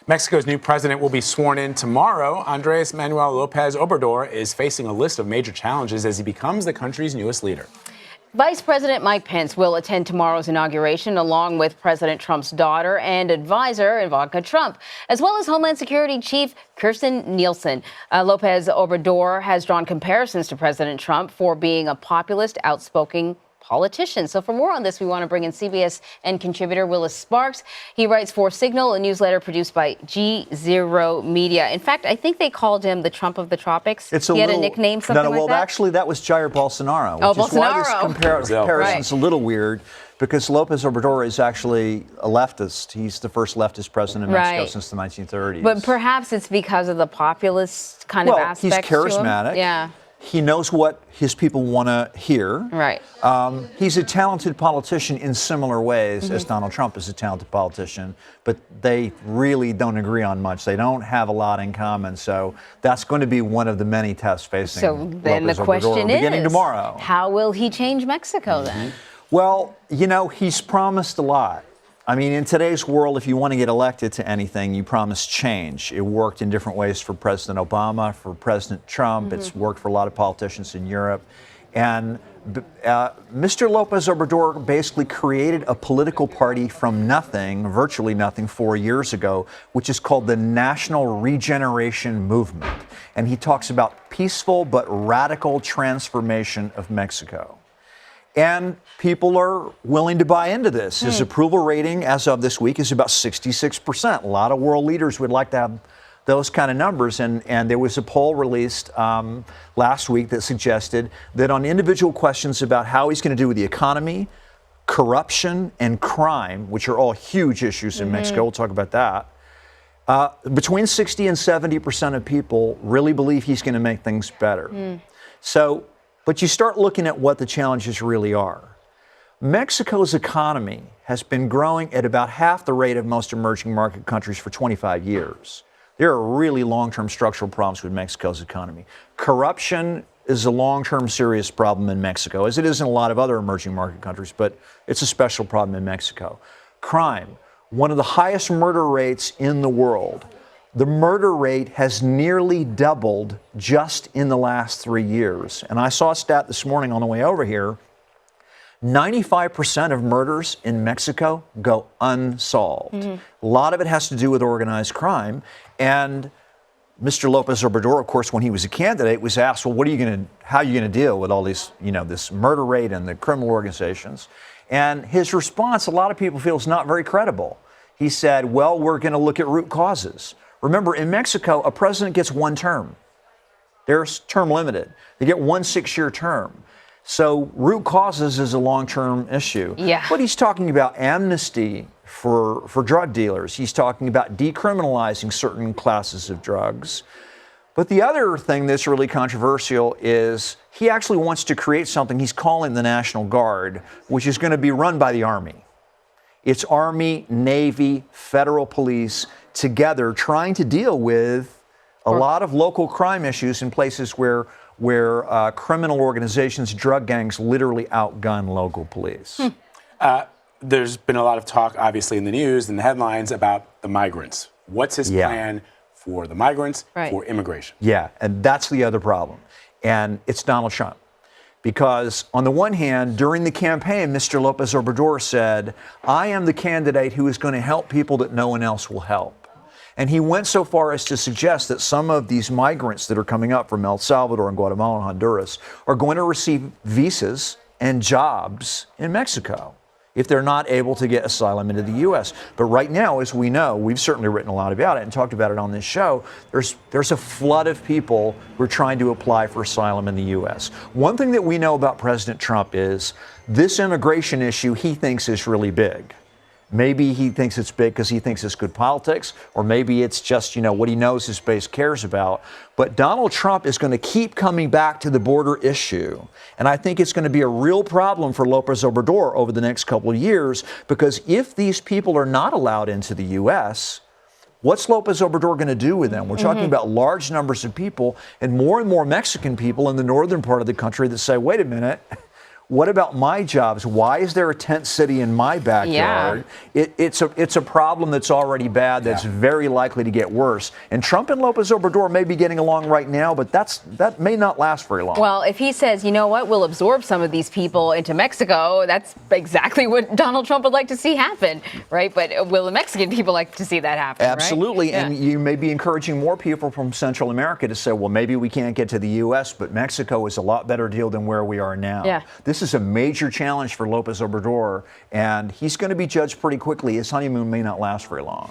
Mexico's new president will be sworn in tomorrow. Andrés Manuel López Obrador is facing a list of major challenges as he becomes the country's newest leader. Vice President Mike Pence will attend tomorrow's inauguration along with President Trump's daughter and advisor, Ivanka Trump, as well as Homeland Security Chief Kirstjen Nielsen. López Obrador has drawn comparisons to President Trump for being a populist, outspoken politician. So for more on this, we want to bring in CBSN contributor Willis Sparks. He writes for Signal, a newsletter produced by GZero Media. In fact, I think they called him the Trump of the tropics. He had a nickname, something like that? Well, actually, that was Jair Bolsonaro. Which is why this comparison is a little weird, because López Obrador is actually a leftist. He's the first leftist president of Mexico since the 1930s. But perhaps it's because of the populist kind of aspect. Well, he's charismatic. To him. Yeah. He knows what his people want to hear. Right. He's a talented politician in similar ways as Donald Trump is a talented politician, but they really don't agree on much. They don't have a lot in common. So that's going to be one of the many tests facing then López the question Obrador beginning tomorrow. How will he change Mexico then? Well, he's promised a lot. I mean, in today's world, if you want to get elected to anything, you promise change. It worked in different ways for President Obama, for President Trump. It's worked for a lot of politicians in Europe. And Mr. López Obrador basically created a political party from nothing, virtually nothing, 4 years ago, which is called the National Regeneration Movement. And he talks about peaceful but radical transformation of Mexico. And people are willing to buy into this. His approval rating as of this week is about 66%. A lot of world leaders would like to have those kind of numbers. And there was a poll released last week that suggested that on individual questions about how he's going to do with the economy, corruption, and crime, which are all huge issues in Mexico, we'll talk about that, between 60 and 70% of people really believe he's going to make things better. But you start looking at what the challenges really are. Mexico's economy has been growing at about half the rate of most emerging market countries for 25 years. There are really long-term structural problems with Mexico's economy. Corruption is a long-term serious problem in Mexico, as it is in a lot of other emerging market countries, but it's a special problem in Mexico. Crime, one of the highest murder rates in the world. The murder rate has nearly doubled just in the last 3 years. And I saw a stat this morning on the way over here. 95% of murders in Mexico go unsolved. A lot of it has to do with organized crime. And Mr. López Obrador, of course, when he was a candidate, was asked, well, how are you going to deal with all these, this murder rate and the criminal organizations? And his response, a lot of people feel, is not very credible. He said, well, we're going to look at root causes. Remember, in Mexico, a president gets one term. They're term limited. They get 1 6-year term. So root causes is a long-term issue. Yeah. But he's talking about amnesty for drug dealers. He's talking about decriminalizing certain classes of drugs. But the other thing that's really controversial is he actually wants to create something he's calling the National Guard, which is going to be run by the Army. It's Army, Navy, federal police together trying to deal with a lot of local crime issues in places where criminal organizations, drug gangs literally outgun local police. There's been a lot of talk, obviously, in the news and the headlines about the migrants. What's his plan for the migrants, for immigration? Yeah, and that's the other problem. And it's Donald Trump. Because on the one hand, during the campaign, Mr. López Obrador said, I am the candidate who is going to help people that no one else will help. And he went so far as to suggest that some of these migrants that are coming up from El Salvador and Guatemala and Honduras are going to receive visas and jobs in Mexico if they're not able to get asylum into the U.S. But right now, as we know, we've certainly written a lot about it and talked about it on this show, there's a flood of people who are trying to apply for asylum in the U.S. One thing that we know about President Trump is this immigration issue he thinks is really big. Maybe he thinks it's big because he thinks it's good politics, or maybe it's just, what he knows his base cares about. But Donald Trump is going to keep coming back to the border issue. And I think it's going to be a real problem for López Obrador over the next couple of years, because if these people are not allowed into the U.S., what's López Obrador going to do with them? We're talking about large numbers of people and more Mexican people in the northern part of the country that say, wait a minute, What about my jobs? Why is there a tent city in my backyard? Yeah. It's a problem that's already bad, that's very likely to get worse. And Trump and Lopez Obrador may be getting along right now, but that may not last very long. Well, if he says, you know what, we'll absorb some of these people into Mexico, that's exactly what Donald Trump would like to see happen, right? But will the Mexican people like to see that happen? Absolutely. Right? And you may be encouraging more people from Central America to say, well, maybe we can't get to the U.S., but Mexico is a lot better deal than where we are now. Yeah. This is a major challenge for Lopez Obrador, and he's going to be judged pretty quickly. His honeymoon may not last very long.